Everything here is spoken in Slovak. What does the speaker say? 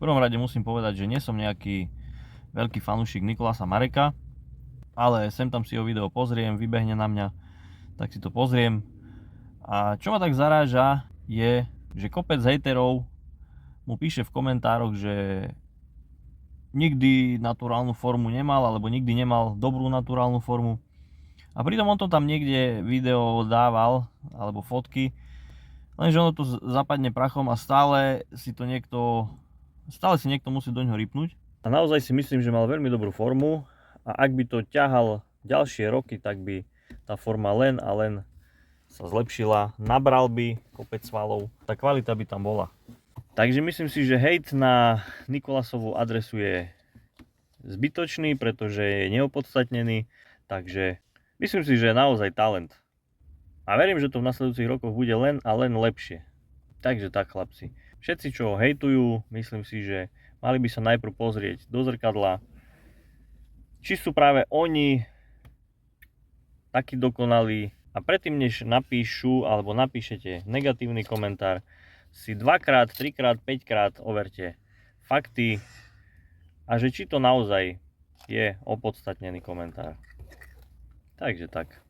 prvom rade musím povedať, že nie som nejaký veľký fanúšik Nikolasa Mareka, ale sem tam si jeho video pozriem, vybehne na mňa, tak si to pozriem. A čo ma tak zaráža je, že kopec hejterov mu píše v komentároch, že nikdy naturálnu formu nemal, alebo nikdy nemal dobrú naturálnu formu. A pritom on to tam niekde video dával, alebo fotky, lenže ono to zapadne prachom a stále si niekto musí do ňoho ripnúť. A naozaj si myslím, že mal veľmi dobrú formu a ak by to ťahal ďalšie roky, tak by tá forma len a len sa zlepšila, nabral by kopec svalov, tá kvalita by tam bola. Takže myslím si, že hejt na Nikolasovú adresu je zbytočný, pretože je neopodstatnený, takže myslím si, že je naozaj talent. A verím, že to v nasledujúcich rokoch bude len a len lepšie. Takže tak, chlapci. Všetci, čo ho hejtujú, myslím si, že mali by sa najprv pozrieť do zrkadla, či sú práve oni takí dokonalí. A predtým, než napíšu alebo napíšete negatívny komentár, si 2-krát, 3-krát, 5-krát overte fakty a že či to naozaj je opodstatnený komentár. Takže tak.